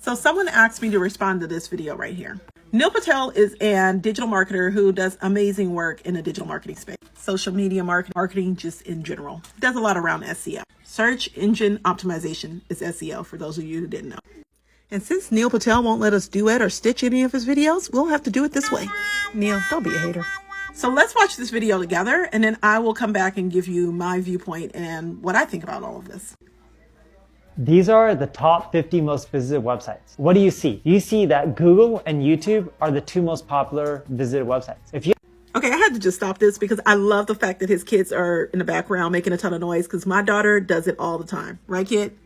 So someone asked me to respond to this video right here. Neil Patel is a digital marketer who does amazing work in the digital marketing space. Social media marketing just in general. Does a lot around SEO. Search engine optimization is SEO for those of you who didn't know. And since Neil Patel won't let us duet or stitch any of his videos, we'll have to do it this way. Neil, don't be a hater. So let's watch this video together, and then I will come back and give you my viewpoint and what I think about all of this. These are the top 50 most visited websites. What do you see? You see that Google and YouTube are the two most popular visited websites. Okay, I had to just stop this because I love the fact that his kids are in the background making a ton of noise because my daughter does it all the time. Right, kid?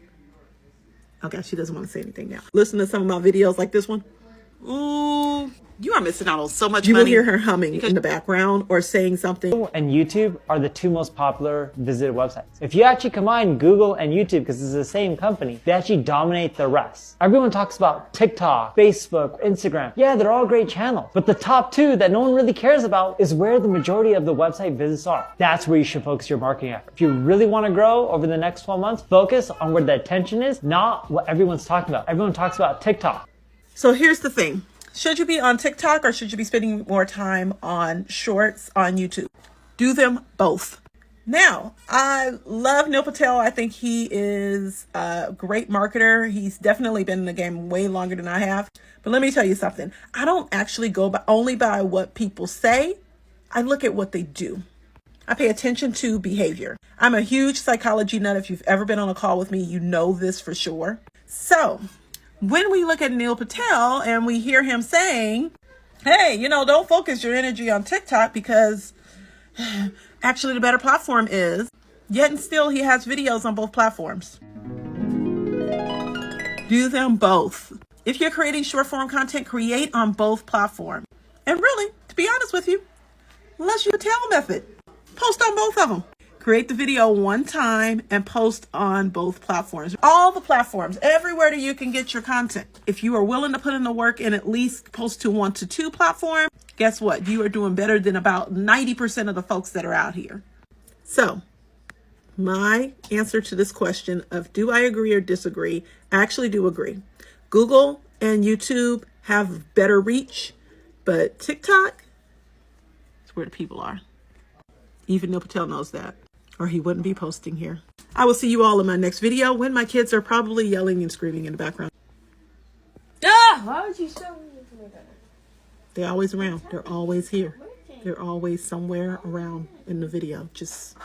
Okay, she doesn't want to say anything now. Listen to some of my videos like this one. Ooh, you are missing out on so much money. You will hear her humming in the background or saying something. Google and YouTube are the two most popular visited websites. If you actually combine Google and YouTube, because it's the same company, they actually dominate the rest. Everyone talks about TikTok, Facebook, Instagram. Yeah, they're all great channels. But the top two that no one really cares about is where the majority of the website visits are. That's where you should focus your marketing effort. If you really want to grow over the next 12 months, focus on where the attention is, not what everyone's talking about. Everyone talks about TikTok. So here's the thing. Should you be on TikTok or should you be spending more time on shorts on YouTube? Do them both. Now, I love Neil Patel. I think he is a great marketer. He's definitely been in the game way longer than I have. But let me tell you something. I don't actually go only by what people say. I look at what they do. I pay attention to behavior. I'm a huge psychology nut. If you've ever been on a call with me, you know this for sure. So when we look at Neil Patel and we hear him saying, hey, don't focus your energy on TikTok because actually the better platform is, yet and still he has videos on both platforms. Do them both. If you're creating short form content, create on both platforms. And really, to be honest with you, let's use the Patel method. Post on both of them. Create the video one time and post on both platforms. All the platforms, everywhere that you can get your content. If you are willing to put in the work and at least post to 1 to 2 platforms, guess what? You are doing better than about 90% of the folks that are out here. So my answer to this question of do I agree or disagree, I actually do agree. Google and YouTube have better reach, but TikTok is where the people are. Even Neil Patel knows that, or he wouldn't be posting here. I will see you all in my next video when my kids are probably yelling and screaming in the background. Ah! Why would you show me that? They're always around. They're always here. They're always somewhere around in the video. Just